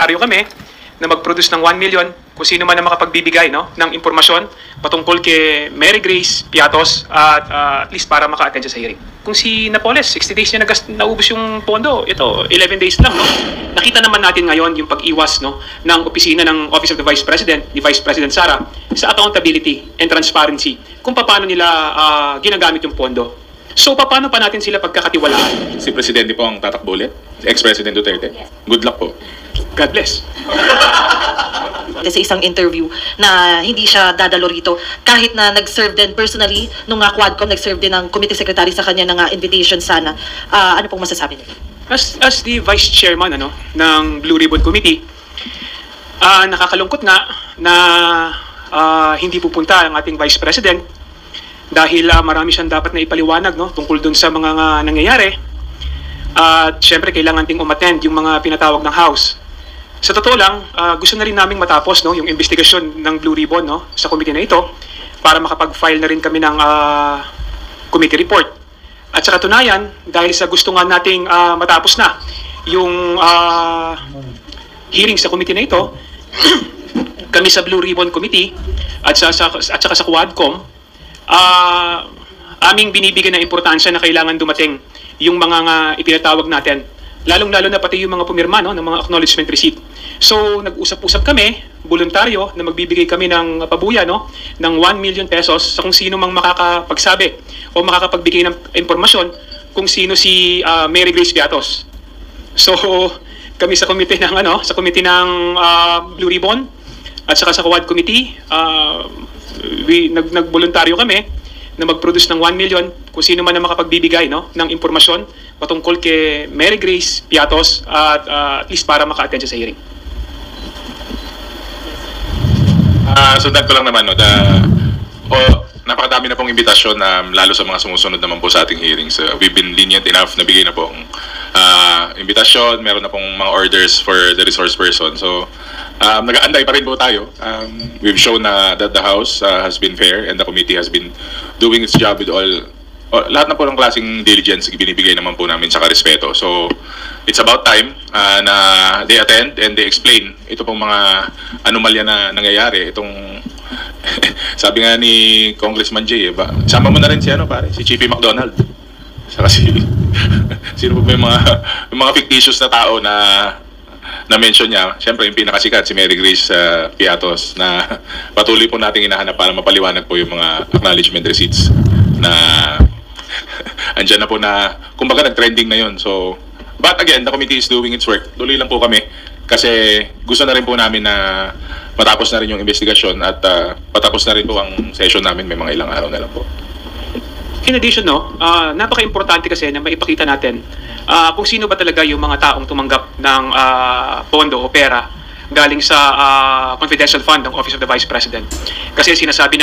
nagboluntaryo kami na mag-produce ng 1 million kung sino man ang makapagbibigay ng impormasyon patungkol kay Mary Grace Piatos at least para maka-attend siya sa hearing. Kung si Napoles, 60 days niya naubos yung pondo, ito, 11 days lang. Nakita naman natin ngayon yung pag-iwas ng opisina ng Office of the Vice President, ni Vice President Sara, sa accountability and transparency kung paano nila ginagamit yung pondo. So, paano pa natin sila pagkakatiwalaan? Si Presidente po ang tatakbo ulit? Ex-President Duterte? Yes. Good luck po. God bless. Sa isang interview na hindi siya dadalo rito kahit na nag-serve din personally nung Quadcom, nag-serve din ng committee secretary sa kanya ng invitation sana. Ano pong masasabi niyo? As the Vice Chairman ng Blue Ribbon Committee, nakakalungkot nga na hindi pupunta ang ating Vice President dahil marami siyang dapat na ipaliwanag tungkol dun sa mga nangyayari. At syempre kailangan ding umattend yung mga pinatawag ng House. Sa totoo lang, gusto na rin naming matapos yung investigasyon ng Blue Ribbon sa committee na ito para makapag-file na rin kami ng committee report. At sa katunayan, dahil sa gusto nga nating matapos na yung hearing sa committee na ito, kami sa Blue Ribbon Committee at saka sa Quadcom, aming binibigyan ng importansya na kailangan dumating yung mga ipinatawag natin. Lalong-lalo na pati yung mga pumirma ng mga acknowledgement receipt. So, nag-usap-usap kami, voluntaryo, na magbibigay kami ng pabuya ng 1 million pesos sa kung sino mang makakapagsabi o makakapagbigay ng impormasyon kung sino si Mary Grace Piatos. So, kami sa committee ng Blue Ribbon at saka sa Quad Committee, nagboluntaryo kami na mag-produce ng 1 million kung sino man ang makapagbibigay ng impormasyon patungkol kay Mary Grace Piatos at least para maka-attend siya sa hearing. Sundan ko lang naman, napakadami na pong imbitasyon lalo sa mga sumusunod naman po sa ating hearings. We've been lenient enough na bigay na pong imbitasyon, meron na pong mga orders for the resource person. So, nag-aanday pa rin po tayo. We've shown that the House has been fair and the committee has been doing its job with lahat na po ng klaseng diligence binibigay naman po namin sa respeto. So, it's about time na they attend and they explain ito pong mga anomalya na nangyayari. Itong sabi nga ni Congressman Jay, sama mo na rin si Chippy McDonald. Saka sino po yung mga fictitious na tao na mention niya. Siyempre yung pinakasikat si Mary Grace Piatos na patuloy po nating hinahanap para mapaliwanag po yung mga acknowledgement receipts na andyan na po na kumbaga nag-trending na yun. So, but again, the committee is doing its work. Tuloy lang po kami kasi gusto na rin po namin na matapos na rin yung investigasyon at patapos na rin po ang session namin, may mga ilang araw na lang po. In addition, napaka-importante kasi na maipakita natin kung sino ba talaga yung mga taong tumanggap ng pondo o pera galing sa confidential fund ng Office of the Vice President. Kasi sinasabi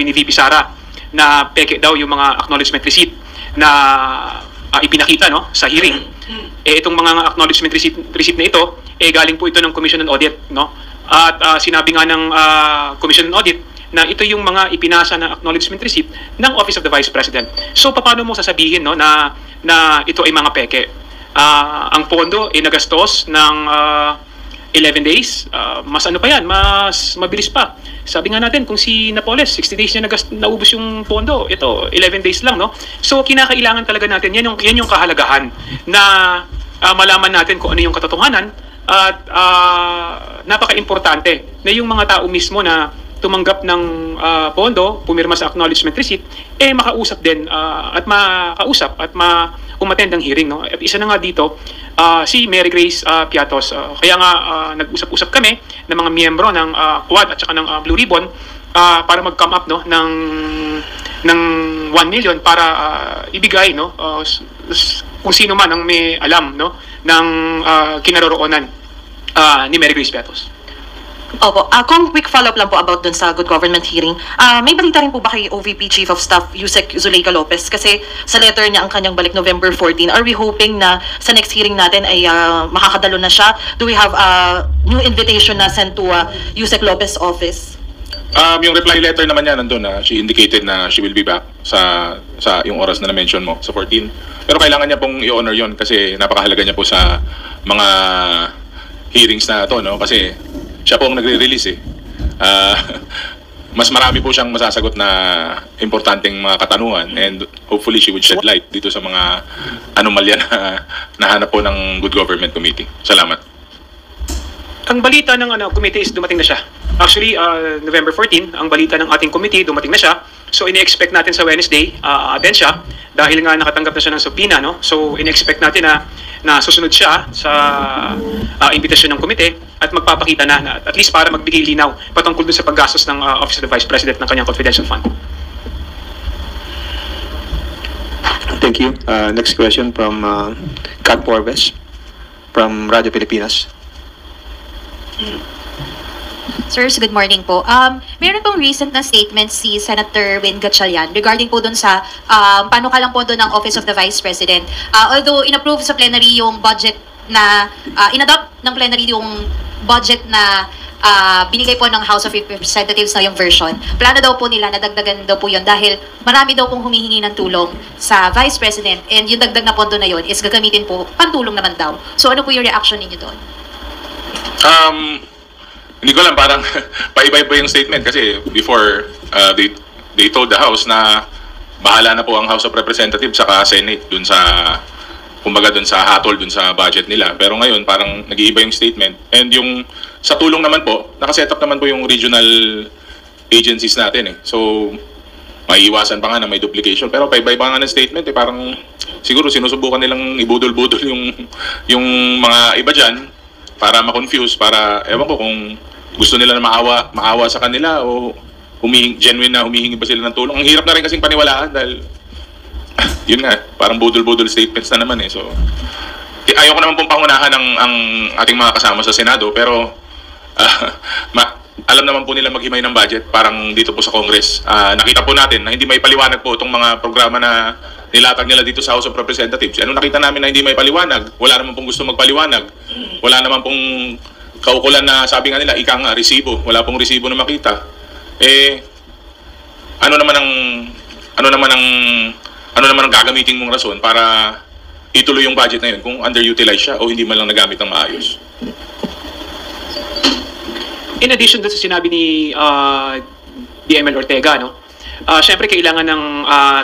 ni VP Sara na peke daw yung mga acknowledgement receipt na ipinakita sa hearing. Itong mga acknowledgement receipt na ito, galing po ito ng Commission on Audit. At sinabi nga ng Commission on Audit na ito yung mga ipinasa na acknowledgement receipt ng Office of the Vice President. So, paano mo sasabihin na ito ay mga peke? Ang pondo ay nagastos ng 11 days. Mas ano pa yan? Mas mabilis pa. Sabi nga natin, kung si Napoles, 60 days niya naubos yung pondo. Ito, 11 days lang, So, kinakailangan talaga natin, yan yung kahalagahan na malaman natin kung ano yung katotohanan at napaka-importante na yung mga tao mismo na tumanggap ng pondo, pumirma sa acknowledgement receipt, makausap din at makausap at umattend ng hearing. At isa na nga dito, si Mary Grace Piatos. Kaya nga nag-usap-usap kami ng mga miyembro ng Quad at saka ng Blue Ribbon para mag-come up ng 1 million para ibigay kung sino man ang may alam ng kinaroroonan ni Mary Grace Piatos. Opo. Kung quick follow-up lang po about dun sa good government hearing, may balita rin po ba kay OVP Chief of Staff Yusek Zuleika Lopez? Kasi sa letter niya ang kanyang balik November 14. Are we hoping na sa next hearing natin ay makakadalo na siya? Do we have a new invitation na sent to Yusek Lopez office? Yung reply letter naman niya nandun na she indicated na she will be back sa yung oras na na-mention mo, sa 14. Pero kailangan niya pong i-honor yon kasi napakahalaga niya po sa mga hearings na to, no? Kasi siya po ang nagre-release eh. Ah, mas marami po siyang masasagot na importanteng mga katanungan, and hopefully she would shed light dito sa mga anomalya na nahanap po ng Good Government Committee. Salamat. Ang balita ng committee is dumating na siya. Actually, November 14, ang balita ng ating committee dumating na siya. So, ini-expect natin sa Wednesday, din siya, dahil nga nakatanggap na siya ng subpoena, no? So, ini-expect natin na susunod siya sa imbitasyon ng committee at magpapakita na at least para magbigay linaw patungkol dun sa paggastos ng Office of the Vice President ng kanyang confidential fund. Thank you. Next question from Kat Forbes from Radio Pilipinas. Sirs, good morning po. Meron pong recent na statement si Senator Win Gatchalian regarding po dun sa panukala po dun ng Office of the Vice President. Although inapprove sa plenary yung budget na, inadopt ng plenary yung budget na binigay po ng House of Representatives na yung version. Plano daw po nila na dagdagan daw po yun dahil marami daw pong humihingi ng tulong sa Vice President, and yung dagdag na pondo na yun is gagamitin po pantulong naman daw. So ano po yung reaction ninyo doon? Hindi ko lang, parang paiba-iba yung statement kasi before they told the House na bahala na po ang House of Representatives saka Senate dun sa, kumbaga dun sa hatol dun sa budget nila. Pero ngayon parang nag-iiba yung statement, and yung sa tulong naman po, nakaset up naman po yung regional agencies natin eh. So maiiwasan pa nga na may duplication, pero paiba-iba nga ng statement eh, parang siguro sinusubukan nilang ibudol-budol yung mga iba dyan para ma-confuse, para ewan ko kung gusto nila na maawa sa kanila o genuine na humihingi ba sila ng tulong. Ang hirap na rin kasing paniwalaan dahil yun nga, parang budol-budol statements na naman eh. So ayaw ko naman pong pangunahan ang ating mga kasama sa Senado, pero alam naman po nila maghimay ng budget, parang dito po sa Congress. Nakita po natin na hindi may paliwanag po itong mga programa na nilatag nila dito sa House of Representatives. Ano nakita namin na hindi may paliwanag? Wala naman pong gusto magpaliwanag. Wala naman pong kaukulan na sabi nga nila, ika nga, resibo. Wala pong resibo na makita. Ano naman ang gagamitin mong rason para ituloy yung budget na yun kung underutilized siya o hindi man lang nagamit ng maayos? In addition doon sa sinabi ni DML Ortega, no? Syempre kailangan ng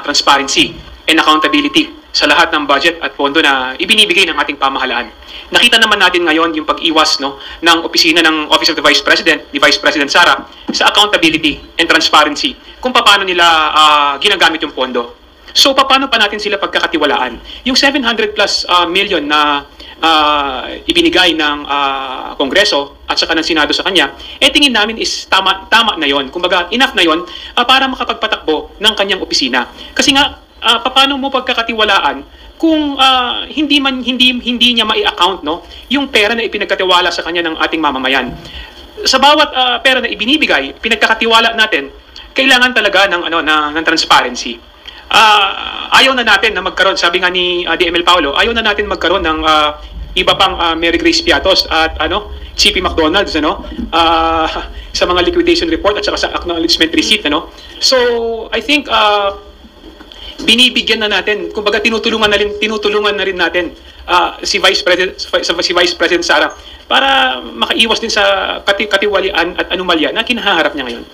transparency and accountability sa lahat ng budget at pondo na ibinibigay ng ating pamahalaan. Nakita naman natin ngayon yung pag-iwas, no, ng opisina ng Office of the Vice President, ni Vice President Sara, sa accountability and transparency kung paano nila ginagamit yung pondo. So paano pa natin sila pagkakatiwalaan? Yung 700 plus million na ibinigay ng Kongreso at saka ng Senado sa kanya, tingin namin is tama na yon. Kumbaga enough na yon para makapagpatakbo ng kanyang opisina. Kasi nga paano mo pagkakatiwalaan kung hindi niya mai-account, no, yung pera na ipinagkatiwala sa kanya ng ating mamamayan. Sa bawat pera na ibinibigay, pinagkakatiwala natin, kailangan talaga ng transparency. Ayaw na natin na magkaroon, sabi nga ni DML Paulo, ayaw na natin magkaroon ng iba pang Mary Grace Piatos at CP McDonald's, sa mga liquidation report at saka sa acknowledgement receipt, So I think binibigyan na natin, kumbaga tinutulungan na rin natin si Vice President Sara para makaiwas din sa katiwalian at anomalya na kinaharap niya ngayon.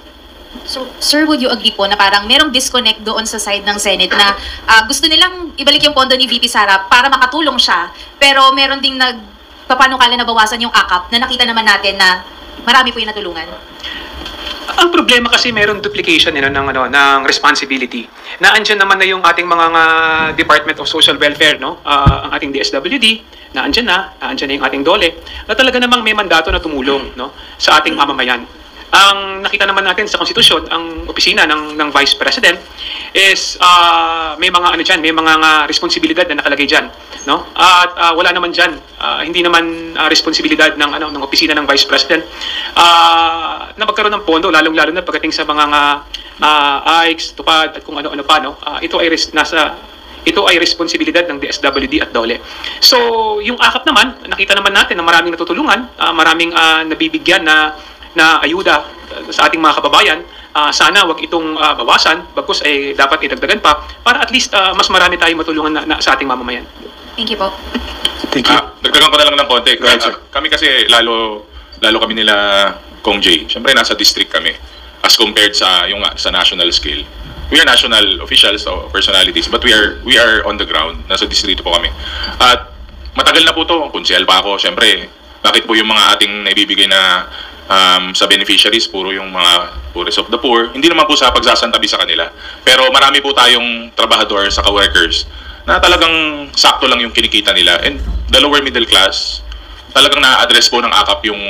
So, sir, would you agree po na parang merong disconnect doon sa side ng Senate na gusto nilang ibalik yung pondo ni VP Sara para makatulong siya, pero meron ding nagpapanukala na bawasan yung akap na nakita naman natin na marami po yung natulungan? Ang problema kasi meron duplication ng responsibility. Naandyan naman na yung ating mga Department of Social Welfare, ang ating DSWD, naandyan na yung ating DOLE, na talaga namang may mandato na tumulong, sa ating mamamayan. Ang nakita naman natin sa konstitusyon, ang opisina ng Vice President is may mga may mga responsibilidad na nakalagay diyan, At wala naman diyan, hindi naman responsibilidad ng opisina ng Vice President na magkaroon ng pondo, lalong-lalo na pagdating sa mga AICS, tupad at kung ano-ano pa, ito ay responsibilidad ng DSWD at DOLE. So, yung akap naman, nakita naman natin na maraming natutulungan, maraming nabibigyan na ayuda sa ating mga kababayan. Sana wag itong bawasan, bagkus ay dapat idagdagan pa para at least mas marami tayong matulungan na sa ating mamamayan. Thank you po. Thank you. Dagdagan ko na lang ng konti. Go ahead, sir. Kami kasi lalo kami nila Kong J. Siyempre nasa district kami as compared sa yung sa national scale. We are national officials o personalities, but we are on the ground. Nasa distrito po kami. At matagal na po to. Kunsehal pa ako. Siyempre, bakit po yung mga ating naibibigay na sa beneficiaries, puro yung mga poorest of the poor, hindi naman po sa pagsasantabi sa kanila. Pero marami po tayong trabahador sa ka-workers na talagang sakto lang yung kinikita nila. And the lower middle class, talagang na-address po ng AKAP yung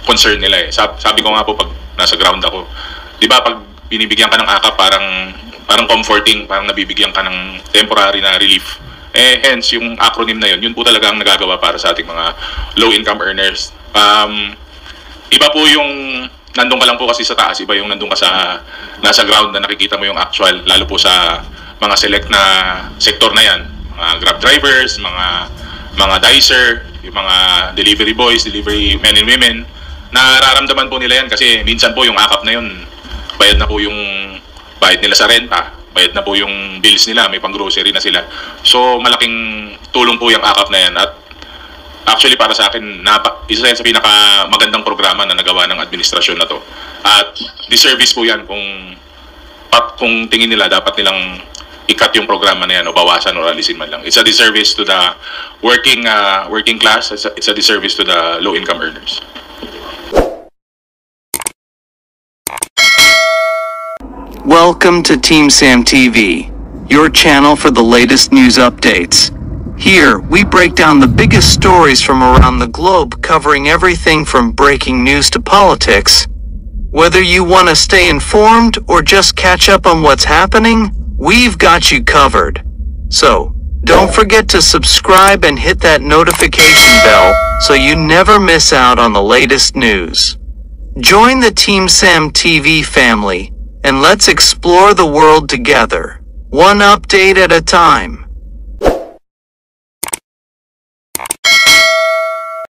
concern nila eh. Sabi ko nga po pag nasa ground ako, di ba pag binibigyan ka ng AKAP parang comforting, parang nabibigyan ka ng temporary na relief. Hence, yung acronym na yun po talaga ang nagagawa para sa ating mga low-income earners. Iba po yung nandun ka lang po kasi sa taas, iba yung nandun ka nasa ground na nakikita mo yung actual, lalo po sa mga select na sektor na yan. Mga grab drivers, mga dicer, yung mga delivery boys, delivery men and women, nararamdaman po nila yan kasi minsan po yung AKAP na yun, bayad na po yung bayad nila sa renta, bayad na po yung bills nila, may pang-grocery na sila. So malaking tulong po yung AKAP na yan at actually para sa akin, isa yan sa pinakamagandang programa na nagawa ng administrasyon na to. At disservice po yan kung tingin nila dapat nilang i-cut yung programa na yan o bawasan o alisin man lang. It's a disservice to the working class. It's a disservice to the low-income earners. Welcome to Team Sam TV, your channel for the latest news updates. Here, we break down the biggest stories from around the globe, covering everything from breaking news to politics. Whether you want to stay informed or just catch up on what's happening, we've got you covered. So, don't forget to subscribe and hit that notification bell so you never miss out on the latest news. Join the Team Sam TV family, and let's explore the world together, one update at a time.